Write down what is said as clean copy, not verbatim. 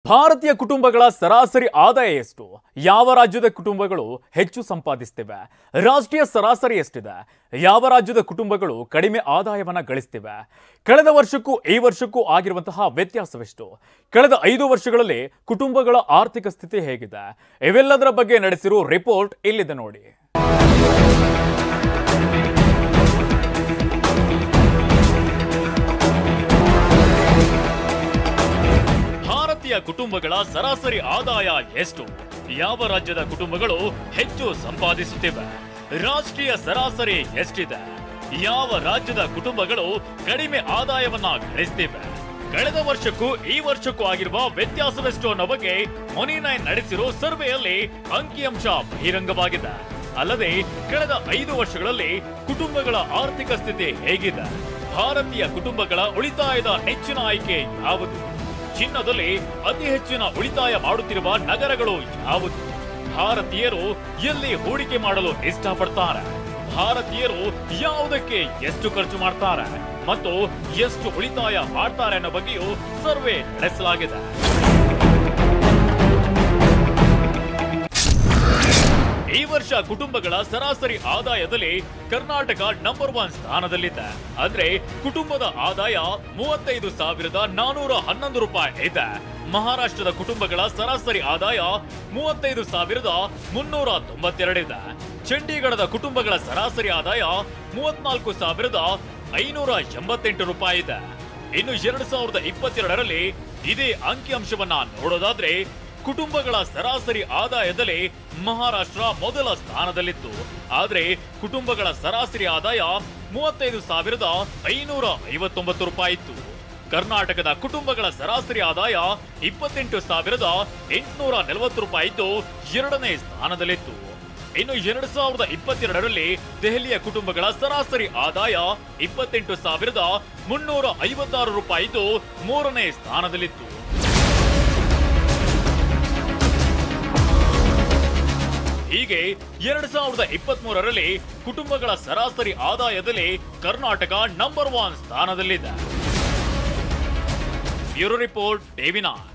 ಭಾರತೀಯ ಕುಟುಂಬಗಳ ಸರಾಸರಿ ಆದಾಯ ಎಷ್ಟು? ಯಾವ ರಾಜ್ಯದ ಕುಟುಂಬಗಳು ಹೆಚ್ಚು ಸಂಪಾದಿಸುತ್ತಿವೆ? ರಾಷ್ಟ್ರೀಯ ಸರಾಸರಿ ಎಷ್ಟಿದೆ? ಯಾವ ರಾಜ್ಯದ ಕುಟುಂಬಗಳು ಕಡಿಮೆ ಆದಾಯವನ್ನು ಗಳಿಸುತ್ತಿವೆ? ಕಳೆದ ವರ್ಷಕ್ಕೂ ಈ ವರ್ಷಕ್ಕೂ ಆಗಿರುವಂತಹ ವ್ಯತ್ಯಾಸವೆಷ್ಟು? ಕಳೆದ 5 ವರ್ಷಗಳಲ್ಲಿ ಕುಟುಂಬಗಳ ಆರ್ಥಿಕ ಸ್ಥಿತಿ ಹೇಗಿದೆ? ಇವೆಲ್ಲದರ ಬಗ್ಗೆ ನಡೆಸಿರೋ ರಿಪೋರ್ಟ್ ಇಲ್ಲಿದೆ ನೋಡಿ. ಭಾರತೀಯ ಕುಟುಂಬಗಳ ಸರಾಸರಿ ಆದಾಯ ಎಷ್ಟು? ಯಾವ ರಾಜ್ಯದ ಕುಟುಂಬಗಳು ಹೆಚ್ಚು ಸಂಪಾದಿಸುತ್ತಿವೆ? ರಾಷ್ಟ್ರೀಯ ಸರಾಸರಿ ಎಷ್ಟಿದೆ? ಯಾವ ರಾಜ್ಯದ ಕುಟುಂಬಗಳು ಕಡಿಮೆ ಆದಾಯವನ್ನ ಗಳಿಸುತ್ತಿವೆ? ಕಳೆದ ವರ್ಷಕ್ಕೂ ಈ ವರ್ಷಕ್ಕೂ ಆಗಿರುವ ವ್ಯತ್ಯಾಸವೆಷ್ಟು ಅನ್ನೋ ಬಗ್ಗೆ ಮೊನಿ9 ನಡೆಸಿರೋ ಸರ್ವೆಯಲ್ಲಿ ಅಂಕಿಅಂಶ ಬಹಿರಂಗವಾಗಿದೆ. ಅಲ್ಲದೆ ಕಳೆದ 5 ವರ್ಷಗಳಲ್ಲಿ ಕುಟುಂಬಗಳ ಆರ್ಥಿಕ ಸ್ಥಿತಿ ಹೇಗಿದೆ? ಭಾರತೀಯ ಕುಟುಂಬಗಳ ಉಳಿತಾಯದ ನೆಚ್ಚಿನ ಆಯ್ಕೆ ಯಾವುದು? ಚಿನ್ನದಲ್ಲಿ ಅತಿ ಹೆಚ್ಚಿನ ಉಳಿತಾಯ ಮಾಡುತ್ತಿರುವ ನಗರಗಳು ಯಾವುದು? ಭಾರತೀಯರು ಎಲ್ಲಿ ಹೂಡಿಕೆ ಮಾಡಲು ಇಷ್ಟಪಡ್ತಾರೆ? ಭಾರತೀಯರು ಯಾವುದಕ್ಕೆ ಎಷ್ಟು ಖರ್ಚು ಮಾಡ್ತಾರೆ ಮತ್ತು ಎಷ್ಟು ಉಳಿತಾಯ ಮಾಡ್ತಾರೆ ಅನ್ನೋ ಬಗ್ಗೆಯೂ ಸರ್ವೆ ನಡೆಸಲಾಗಿದೆ. ಈ ವರ್ಷ ಕುಟುಂಬಗಳ ಸರಾಸರಿ ಆದಾಯದಲ್ಲಿ ಕರ್ನಾಟಕ ನಂಬರ್ 1 ಸ್ಥಾನದಲ್ಲಿದೆ. ಅಂದ್ರೆ ಕುಟುಂಬದ ಆದಾಯ 35,411 ರೂಪಾಯಿ ಇದೆ. ಮಹಾರಾಷ್ಟ್ರದ ಕುಟುಂಬಗಳ ಸರಾಸರಿ ಆದಾಯ 35,392 ಇದೆ. ಚಂಡೀಗಢದ ಕುಟುಂಬಗಳ ಸರಾಸರಿ ಆದಾಯ 34,588 ರೂಪಾಯಿ ಇದೆ. ಇನ್ನು 2022ರಲ್ಲಿ ಇದೇ ಅಂಕಿಅಂಶವನ್ನ ನೋಡೋದಾದ್ರೆ ಕುಟುಂಬಗಳ ಸರಾಸರಿ ಆದಾಯದಲ್ಲಿ ಮಹಾರಾಷ್ಟ್ರ ಮೊದಲ ಸ್ಥಾನದಲ್ಲಿತ್ತು. ಆದ್ರೆ ಕುಟುಂಬಗಳ ಸರಾಸರಿ ಆದಾಯ 35,559 ರೂಪಾಯಿ ಇತ್ತು. ಕರ್ನಾಟಕದ ಕುಟುಂಬಗಳ ಸರಾಸರಿ ಆದಾಯ 28,840 ರೂಪಾಯಿ ಇದ್ದು 2ನೇ ಸ್ಥಾನದಲ್ಲಿತ್ತು. ಇನ್ನು 2022ರಲ್ಲಿ ದೆಹಲಿಯ ಕುಟುಂಬಗಳ ಸರಾಸರಿ ಆದಾಯ 28,356 ರೂಪಾಯಿ ಇದ್ದು 3ನೇ ಸ್ಥಾನದಲ್ಲಿತ್ತು. ಹೀಗೆ 2023ರಲ್ಲಿ ಕುಟುಂಬಗಳ ಸರಾಸರಿ ಆದಾಯದಲ್ಲಿ ಕರ್ನಾಟಕ ನಂಬರ್ 1 ಸ್ಥಾನದಲ್ಲಿದೆ. Bureau report ಟಿವಿ9.